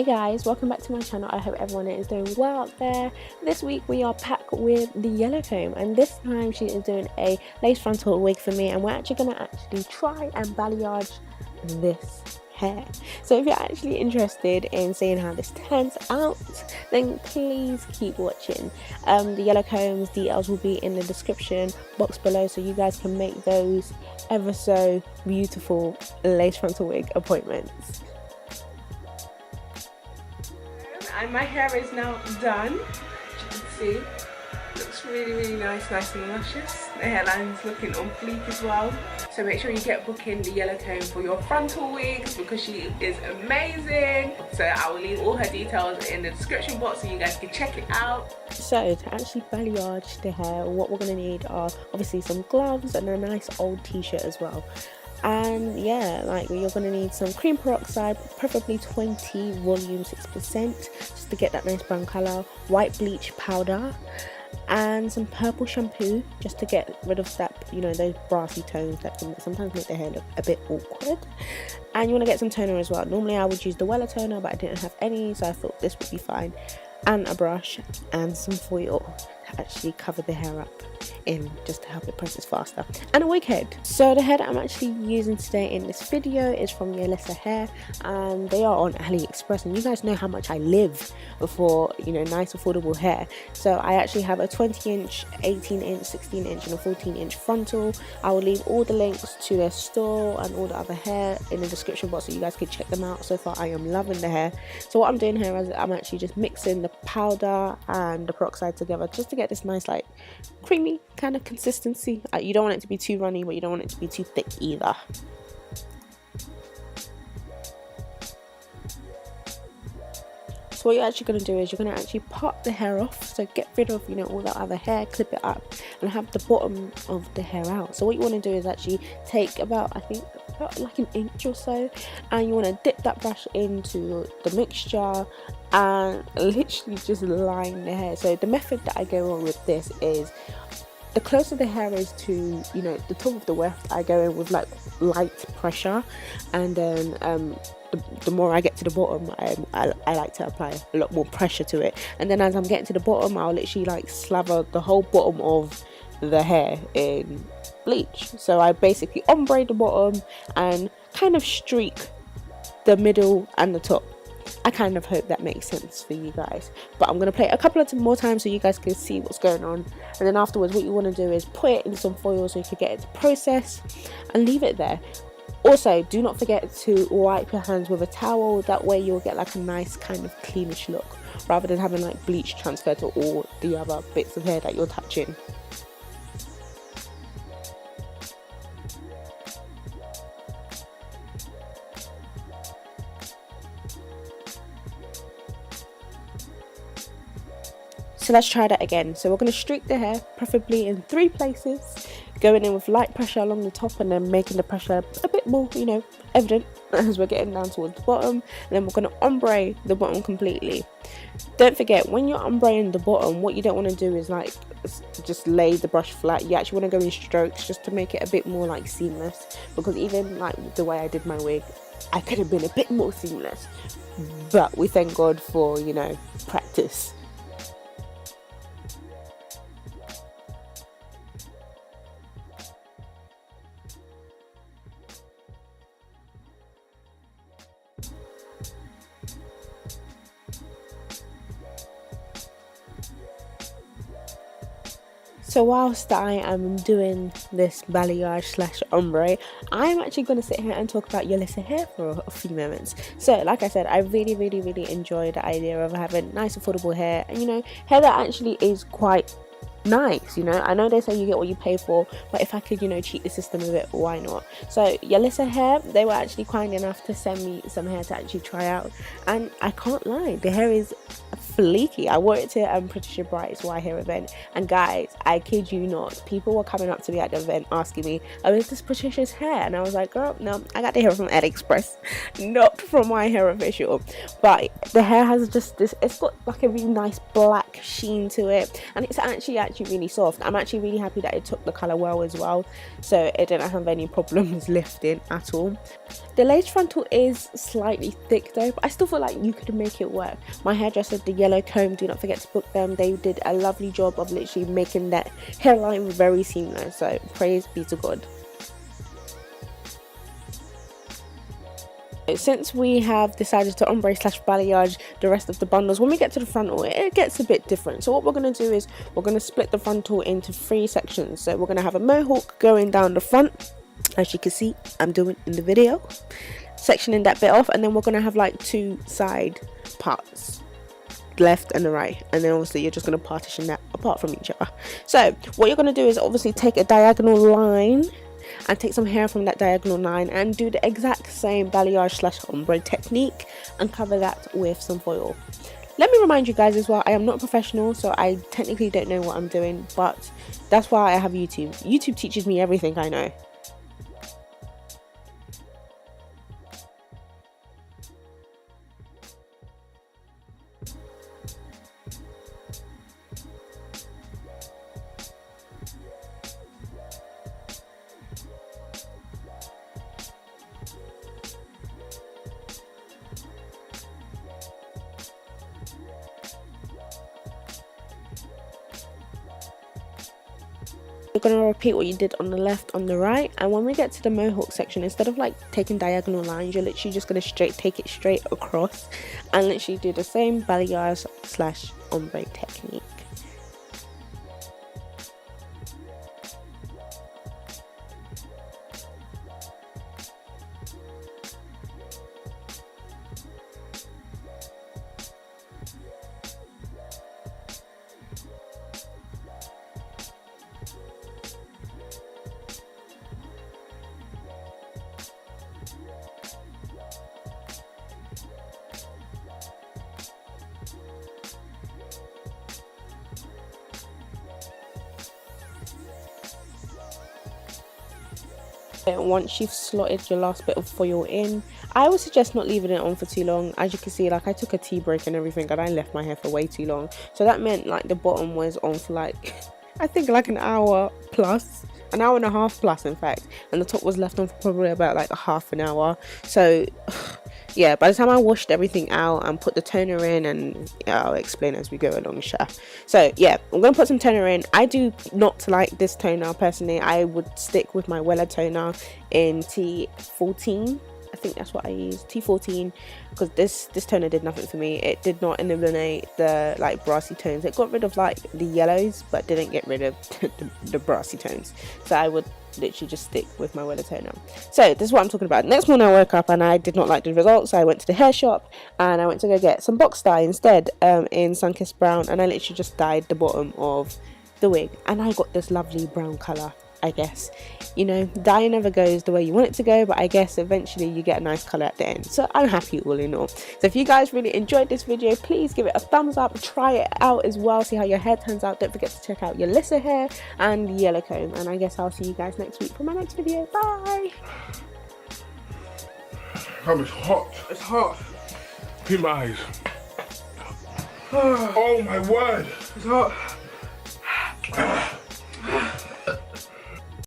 Hey guys, welcome back to my channel. I hope everyone is doing well out there. This week we are back with the yellow comb, and this time she is doing a lace frontal wig for me, and we're actually going to try and balayage this hair. So if you're actually interested in seeing how this turns out, then please keep watching. The yellow combs details will be in the description box below, so you guys can make those ever so beautiful lace frontal wig appointments. And my hair is now done, as you can see. Looks really nice and luscious. The hairline's looking on fleek as well. So make sure you get booking the yellow comb for your frontal wigs because she is amazing. So I will leave all her details in the description box so you guys can check it out. So to actually balayage the hair, what we're going to need are obviously some gloves and a nice old t-shirt as well. And yeah, like you're going to need some cream peroxide, preferably 20 volume 6%, just to get that nice brown color, white bleach powder, and some purple shampoo just to get rid of that, you know, those brassy tones that can sometimes make the hair look a bit awkward. And you want to get some toner as well. Normally I would use the Wella toner, but I didn't have any, so I thought this would be fine. And a brush and some foil to actually cover the hair up in, just to help it process faster, and a wig head. So the hair that I'm actually using today in this video is from Yolissa Hair, and they are on AliExpress, and you guys know how much I live for, you know, nice affordable hair. So I actually have a 20-inch, 18-inch, 16-inch and a 14-inch frontal. I will leave all the links to their store and all the other hair in the description box so you guys can check them out. So far I am loving the hair. So what I'm doing here is I'm actually just mixing the powder and the peroxide together just to get this nice like creamy kind of consistency. You don't want it to be too runny, but you don't want it to be too thick either. So what you're actually going to do is you're going to actually part the hair off, so get rid of, you know, all that other hair, clip it up and have the bottom of the hair out. So what you want to do is actually take about, I think about like an inch or so, and you want to dip that brush into the mixture and literally just line the hair. So the method that I go on with this is, the closer the hair is to, you know, the top of the weft, I go in with like light pressure, and then the more I get to the bottom, I like to apply a lot more pressure to it. And then as I'm getting to the bottom, I'll literally like slather the whole bottom of the hair in bleach. So I basically ombre the bottom and kind of streak the middle and the top. I kind of hope that makes sense for you guys, but I'm going to play it a couple of more times so you guys can see what's going on. And then afterwards what you want to do is put it in some foil so you can get it to process and leave it there. Also, do not forget to wipe your hands with a towel. That way you'll get like a nice kind of cleanish look, rather than having like bleach transferred to all the other bits of hair that you're touching. So let's try that again. So we're going to streak the hair, preferably in 3 places, going in with light pressure along the top and then making the pressure a bit more, you know, evident as we're getting down towards the bottom. And then we're going to ombre the bottom completely. Don't forget, when you're ombreing the bottom, what you don't want to do is like just lay the brush flat. You actually want to go in strokes just to make it a bit more like seamless, because even like the way I did my wig, I could have been a bit more seamless, but we thank God for, you know, practice. So whilst I am doing this balayage slash ombre, I'm actually going to sit here and talk about Yolissa Hair for a few moments. So like I said, I really enjoy the idea of having nice affordable hair, and you know, hair that actually is quite nice. You know, I know they say you get what you pay for, but if I could, you know, cheat the system a bit, why not? So Yolissa Hair, they were actually kind enough to send me some hair to actually try out, and I can't lie, the hair is fleeky. I wore it to Patricia Bright's Y Hair event, and guys, I kid you not, people were coming up to me at the event asking me, oh, is this Patricia's hair? And I was like, girl, no, I got the hair from AliExpress, not from My Hair Official. But the hair has just this, it's got like a really nice black sheen to it, and it's actually really soft. I'm actually really happy that it took the color well as well, so it didn't have any problems lifting at all. The lace frontal is slightly thick though, but I still feel like you could make it work. My hairdresser, the Yellow Comb, do not forget to book them. They did a lovely job of literally making that hairline very seamless, so praise be to God. Since we have decided to ombre / balayage the rest of the bundles, when we get to the frontal, it gets a bit different. So what we're going to do is we're going to split the frontal into 3 sections. So we're going to have a mohawk going down the front, as you can see I'm doing in the video, sectioning that bit off, and then we're going to have like 2 side parts, left and the right, and then obviously you're just going to partition that apart from each other. So what you're going to do is obviously take a diagonal line and take some hair from that diagonal line and do the exact same balayage / ombre technique and cover that with some foil. Let me remind you guys as well, I am not a professional, so I technically don't know what I'm doing, but that's why I have YouTube. YouTube teaches me everything I know. You're going to repeat what you did on the left on the right, and when we get to the mohawk section, instead of like taking diagonal lines, you're literally just going to take it straight across and literally do the same balayage / ombre technique. Once you've slotted your last bit of foil in, I would suggest not leaving it on for too long. As you can see, like I took a tea break and everything, and I left my hair for way too long, so that meant like the bottom was on for like I think like an hour plus, an hour and a half plus in fact, and the top was left on for probably about like a half an hour. So yeah, by the time I washed everything out and put the toner in, and yeah, I'll explain as we go along, sure. So yeah, I'm gonna put some toner in. I do not like this toner personally. I would stick with my Wella toner in T14. I think that's what I use, T14, because this toner did nothing for me. It did not eliminate the like brassy tones. It got rid of like the yellows, but didn't get rid of the brassy tones. So I would literally just stick with my Wella toner. So this is what I'm talking about. Next morning I woke up and I did not like the results, so I went to the hair shop and I went to go get some box dye instead in Sunkissed Brown, and I literally just dyed the bottom of the wig and I got this lovely brown colour. I guess, you know, dye never goes the way you want it to go, but I guess eventually you get a nice colour at the end. So I'm happy all in all. So if you guys really enjoyed this video, please give it a thumbs up, try it out as well, see how your hair turns out. Don't forget to check out Yolissa Hair and Yellow Comb, and I guess I'll see you guys next week for my next video. Bye. It's hot. It's hot. Pee my eyes. Oh my word. It's hot.